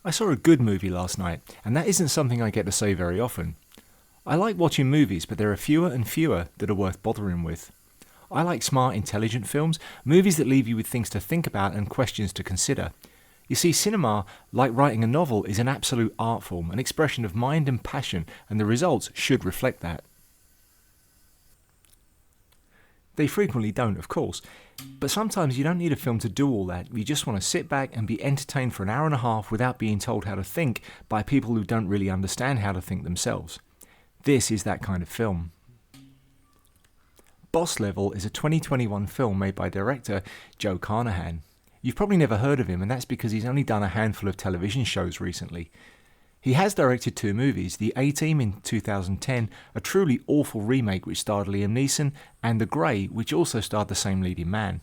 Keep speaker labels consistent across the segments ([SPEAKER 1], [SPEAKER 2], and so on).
[SPEAKER 1] I saw a good movie last night, and that isn't something I get to say very often. I like watching movies, but there are fewer and fewer that are worth bothering with. I like smart, intelligent films, movies that leave you with things to think about and questions to consider. You see, cinema, like writing a novel, is an absolute art form, an expression of mind and passion, and the results should reflect that. They frequently don't, of course, but sometimes you don't need a film to do all that. You just want to sit back and be entertained for an hour and a half without being told how to think by people who don't really understand how to think themselves. This is that kind of film. Boss Level is a 2021 film made by director Joe Carnahan. You've probably never heard of him, and that's because he's only done a handful of television shows recently. He has directed two movies, The A-Team in 2010, a truly awful remake which starred Liam Neeson, and The Grey, which also starred the same leading man.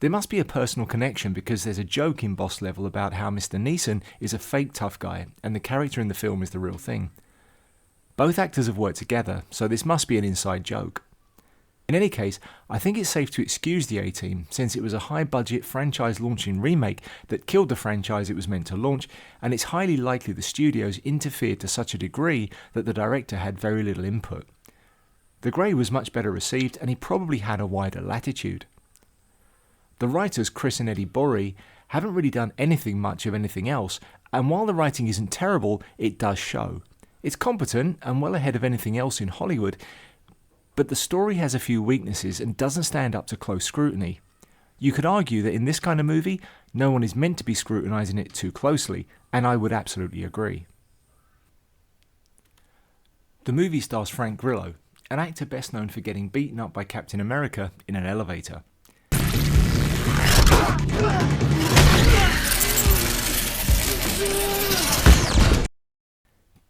[SPEAKER 1] There must be a personal connection because there's a joke in Boss Level about how Mr. Neeson is a fake tough guy, and the character in the film is the real thing. Both actors have worked together, so this must be an inside joke. In any case, I think it's safe to excuse The A-Team since it was a high-budget franchise-launching remake that killed the franchise it was meant to launch, and it's highly likely the studios interfered to such a degree that the director had very little input. The Grey was much better received, and he probably had a wider latitude. The writers Chris and Eddie Borey haven't really done anything much of anything else, and while the writing isn't terrible, it does show. It's competent and well ahead of anything else in Hollywood, but the story has a few weaknesses and doesn't stand up to close scrutiny. You could argue that in this kind of movie, no one is meant to be scrutinising it too closely, and I would absolutely agree. The movie stars Frank Grillo, an actor best known for getting beaten up by Captain America in an elevator.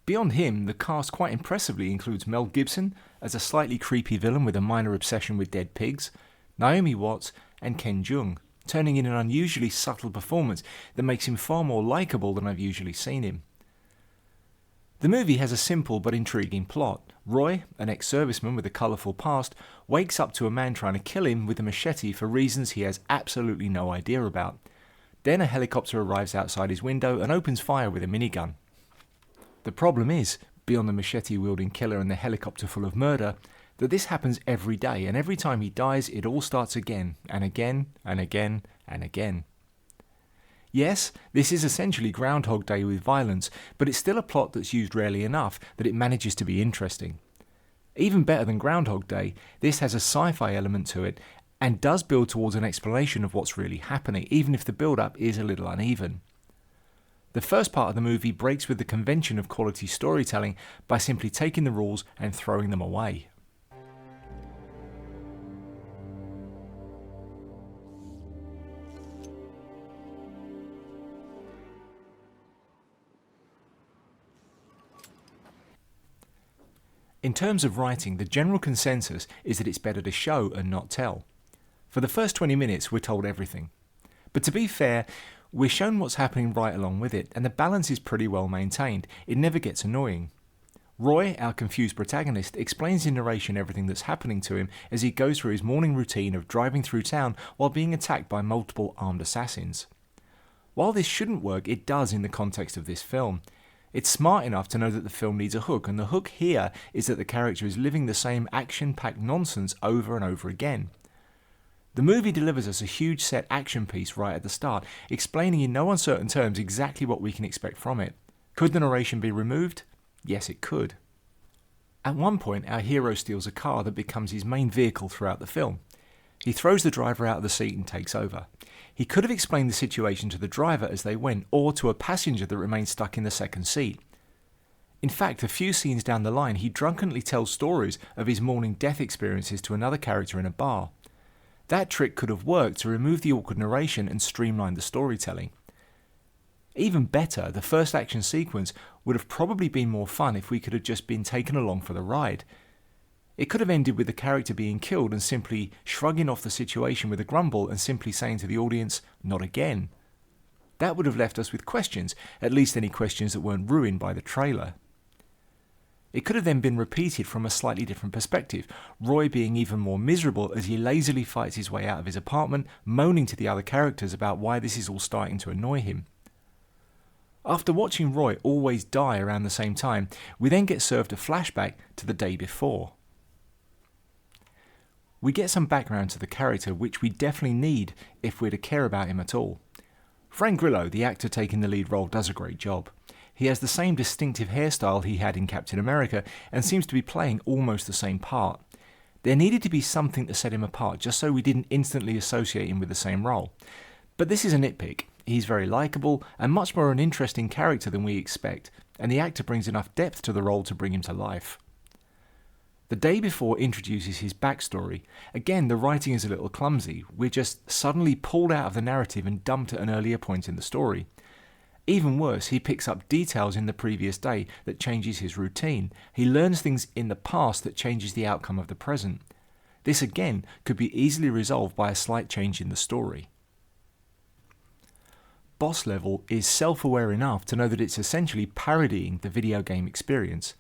[SPEAKER 1] Beyond him, the cast quite impressively includes Mel Gibson as a slightly creepy villain with a minor obsession with dead pigs, Naomi Watts and Ken Jeong, turning in an unusually subtle performance that makes him far more likeable than I've usually seen him. The movie has a simple but intriguing plot. Roy, an ex-serviceman with a colourful past, wakes up to a man trying to kill him with a machete for reasons he has absolutely no idea about. Then a helicopter arrives outside his window and opens fire with a minigun. The problem is, beyond the machete-wielding killer and the helicopter full of murder, that this happens every day, and every time he dies it all starts again, and again, and again, and again. Yes, this is essentially Groundhog Day with violence, but it's still a plot that's used rarely enough that it manages to be interesting. Even better than Groundhog Day, this has a sci-fi element to it, and does build towards an explanation of what's really happening, even if the build-up is a little uneven. The first part of the movie breaks with the convention of quality storytelling by simply taking the rules and throwing them away. In terms of writing, the general consensus is that it's better to show and not tell. For the first 20 minutes, we're told everything. But to be fair, we're shown what's happening right along with it, and the balance is pretty well maintained. It never gets annoying. Roy, our confused protagonist, explains in narration everything that's happening to him as he goes through his morning routine of driving through town while being attacked by multiple armed assassins. While this shouldn't work, it does in the context of this film. It's smart enough to know that the film needs a hook, and the hook here is that the character is living the same action-packed nonsense over and over again. The movie delivers us a huge set action piece right at the start, explaining in no uncertain terms exactly what we can expect from it. Could the narration be removed? Yes, it could. At one point, our hero steals a car that becomes his main vehicle throughout the film. He throws the driver out of the seat and takes over. He could have explained the situation to the driver as they went, or to a passenger that remained stuck in the second seat. In fact, a few scenes down the line, he drunkenly tells stories of his morning death experiences to another character in a bar. That trick could have worked to remove the awkward narration and streamline the storytelling. Even better, the first action sequence would have probably been more fun if we could have just been taken along for the ride. It could have ended with the character being killed and simply shrugging off the situation with a grumble and simply saying to the audience, "Not again." That would have left us with questions, at least any questions that weren't ruined by the trailer. It could have then been repeated from a slightly different perspective, Roy being even more miserable as he lazily fights his way out of his apartment, moaning to the other characters about why this is all starting to annoy him. After watching Roy always die around the same time, we then get served a flashback to the day before. We get some background to the character which we definitely need if we're to care about him at all. Frank Grillo, the actor taking the lead role, does a great job. He has the same distinctive hairstyle he had in Captain America and seems to be playing almost the same part. There needed to be something to set him apart just so we didn't instantly associate him with the same role. But this is a nitpick. He's very likeable and much more an interesting character than we expect, and the actor brings enough depth to the role to bring him to life. The day before introduces his backstory. Again, the writing is a little clumsy. We're just suddenly pulled out of the narrative and dumped at an earlier point in the story. Even worse, he picks up details in the previous day that changes his routine. He learns things in the past that changes the outcome of the present. This again could be easily resolved by a slight change in the story. Boss Level is self-aware enough to know that it's essentially parodying the video game experience.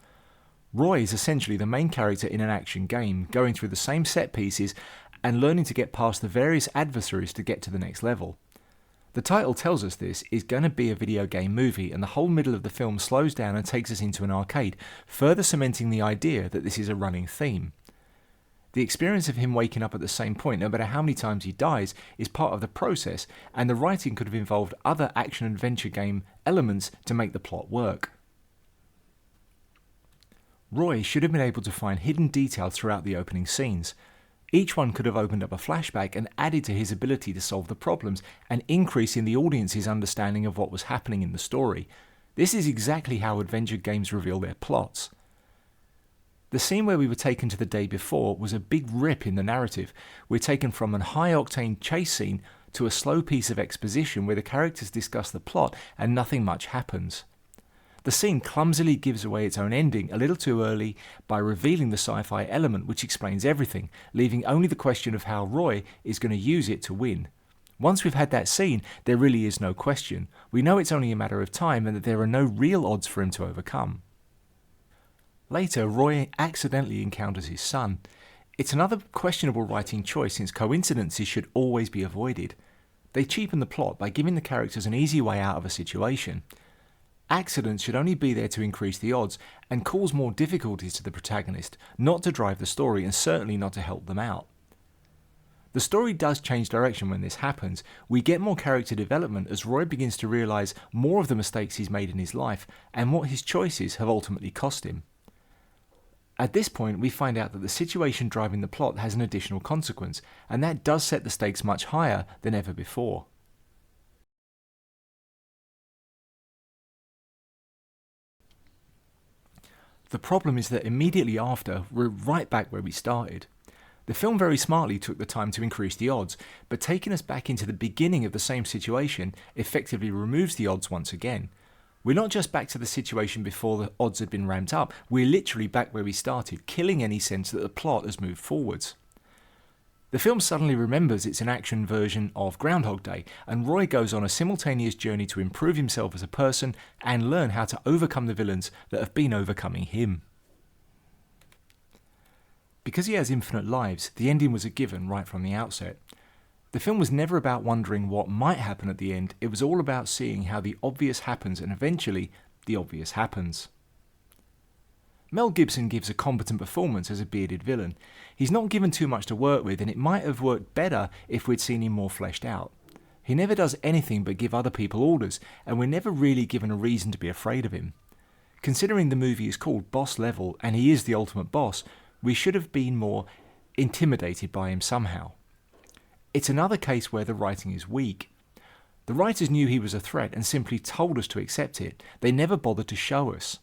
[SPEAKER 1] Roy is essentially the main character in an action game, going through the same set pieces and learning to get past the various adversaries to get to the next level. The title tells us this is going to be a video game movie, and the whole middle of the film slows down and takes us into an arcade, further cementing the idea that this is a running theme. The experience of him waking up at the same point, no matter how many times he dies, is part of the process, and the writing could have involved other action-adventure game elements to make the plot work. Roy should have been able to find hidden details throughout the opening scenes. Each one could have opened up a flashback and added to his ability to solve the problems and increase in the audience's understanding of what was happening in the story. This is exactly how adventure games reveal their plots. The scene where we were taken to the day before was a big rip in the narrative. We're taken from a high-octane chase scene to a slow piece of exposition where the characters discuss the plot and nothing much happens. The scene clumsily gives away its own ending a little too early by revealing the sci-fi element which explains everything, leaving only the question of how Roy is going to use it to win. Once we've had that scene, there really is no question. We know it's only a matter of time and that there are no real odds for him to overcome. Later, Roy accidentally encounters his son. It's another questionable writing choice since coincidences should always be avoided. They cheapen the plot by giving the characters an easy way out of a situation. Accidents should only be there to increase the odds and cause more difficulties to the protagonist, not to drive the story and certainly not to help them out. The story does change direction when this happens. We get more character development as Roy begins to realise more of the mistakes he's made in his life and what his choices have ultimately cost him. At this point, we find out that the situation driving the plot has an additional consequence, and that does set the stakes much higher than ever before. The problem is that immediately after, we're right back where we started. The film very smartly took the time to increase the odds, but taking us back into the beginning of the same situation effectively removes the odds once again. We're not just back to the situation before the odds had been ramped up, we're literally back where we started, killing any sense that the plot has moved forwards. The film suddenly remembers it's an action version of Groundhog Day, and Roy goes on a simultaneous journey to improve himself as a person and learn how to overcome the villains that have been overcoming him. Because he has infinite lives, the ending was a given right from the outset. The film was never about wondering what might happen at the end, it was all about seeing how the obvious happens and eventually the obvious happens. Mel Gibson gives a competent performance as a bearded villain. He's not given too much to work with and it might have worked better if we'd seen him more fleshed out. He never does anything but give other people orders and we're never really given a reason to be afraid of him. Considering the movie is called Boss Level and he is the ultimate boss, we should have been more intimidated by him somehow. It's another case where the writing is weak. The writers knew he was a threat and simply told us to accept it. They never bothered to show us.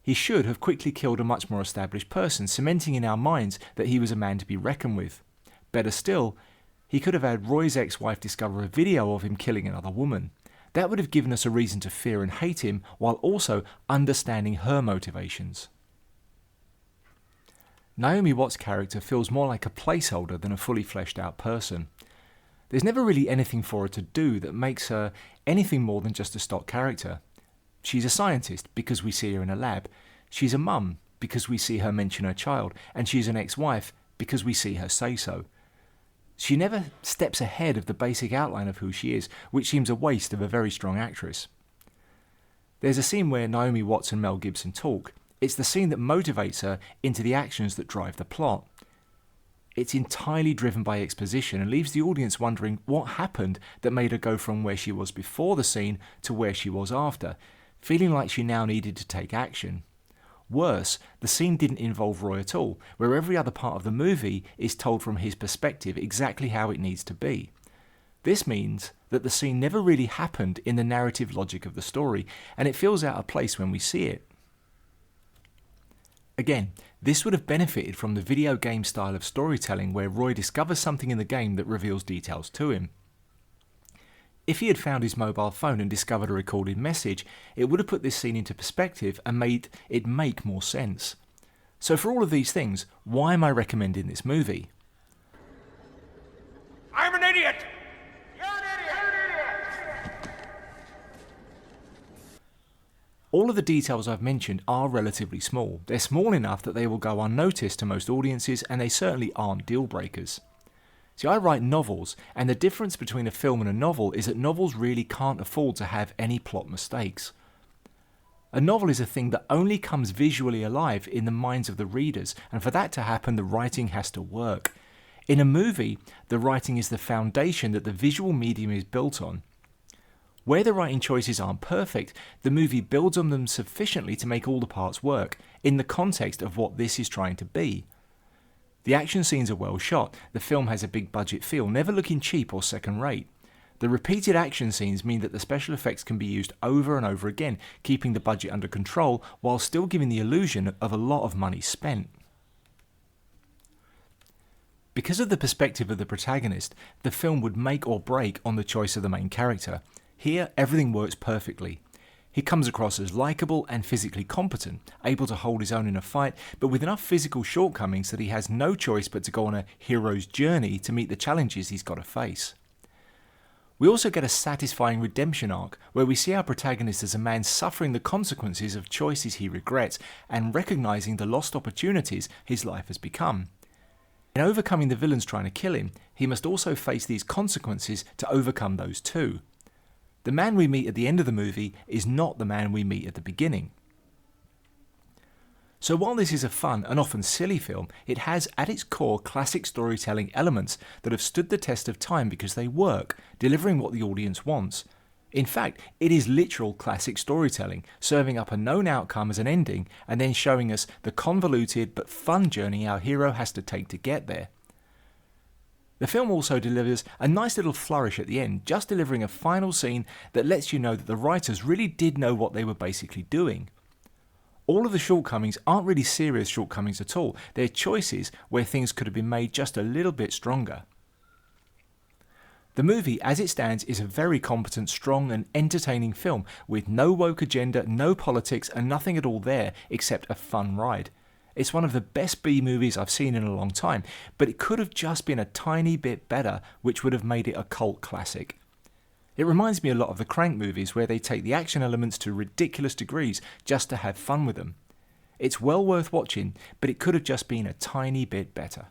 [SPEAKER 1] He should have quickly killed a much more established person, cementing in our minds that he was a man to be reckoned with. Better still, he could have had Roy's ex-wife discover a video of him killing another woman. That would have given us a reason to fear and hate him while also understanding her motivations. Naomi Watts' character feels more like a placeholder than a fully fleshed out person. There's never really anything for her to do that makes her anything more than just a stock character. She's a scientist because we see her in a lab, she's a mum because we see her mention her child, and she's an ex-wife because we see her say so. She never steps ahead of the basic outline of who she is, which seems a waste of a very strong actress. There's a scene where Naomi Watts and Mel Gibson talk. It's the scene that motivates her into the actions that drive the plot. It's entirely driven by exposition and leaves the audience wondering what happened that made her go from where she was before the scene to where she was after, feeling like she now needed to take action. Worse, the scene didn't involve Roy at all, where every other part of the movie is told from his perspective exactly how it needs to be. This means that the scene never really happened in the narrative logic of the story, and it feels out of place when we see it. Again, this would have benefited from the video game style of storytelling where Roy discovers something in the game that reveals details to him. If he had found his mobile phone and discovered a recorded message, it would have put this scene into perspective and made it make more sense. So for all of these things, why am I recommending this movie?
[SPEAKER 2] I'm an idiot!
[SPEAKER 1] All of the details I've mentioned are relatively small. They're small enough that they will go unnoticed to most audiences, and they certainly aren't deal breakers. See, I write novels, and the difference between a film and a novel is that novels really can't afford to have any plot mistakes. A novel is a thing that only comes visually alive in the minds of the readers, and for that to happen, the writing has to work. In a movie, the writing is the foundation that the visual medium is built on. Where the writing choices aren't perfect, the movie builds on them sufficiently to make all the parts work, in the context of what this is trying to be. The action scenes are well shot, the film has a big budget feel, never looking cheap or second rate. The repeated action scenes mean that the special effects can be used over and over again, keeping the budget under control while still giving the illusion of a lot of money spent. Because of the perspective of the protagonist, the film would make or break on the choice of the main character. Here, everything works perfectly. He comes across as likeable and physically competent, able to hold his own in a fight, but with enough physical shortcomings that he has no choice but to go on a hero's journey to meet the challenges he's got to face. We also get a satisfying redemption arc, where we see our protagonist as a man suffering the consequences of choices he regrets and recognising the lost opportunities his life has become. In overcoming the villains trying to kill him, he must also face these consequences to overcome those too. The man we meet at the end of the movie is not the man we meet at the beginning. So while this is a fun and often silly film, it has at its core classic storytelling elements that have stood the test of time because they work, delivering what the audience wants. In fact, it is literal classic storytelling, serving up a known outcome as an ending and then showing us the convoluted but fun journey our hero has to take to get there. The film also delivers a nice little flourish at the end, just delivering a final scene that lets you know that the writers really did know what they were basically doing. All of the shortcomings aren't really serious shortcomings at all, they're choices where things could have been made just a little bit stronger. The movie, as it stands, is a very competent, strong and entertaining film with no woke agenda, no politics and nothing at all there except a fun ride. It's one of the best B movies I've seen in a long time, but it could have just been a tiny bit better, which would have made it a cult classic. It reminds me a lot of the Crank movies where they take the action elements to ridiculous degrees just to have fun with them. It's well worth watching, but it could have just been a tiny bit better.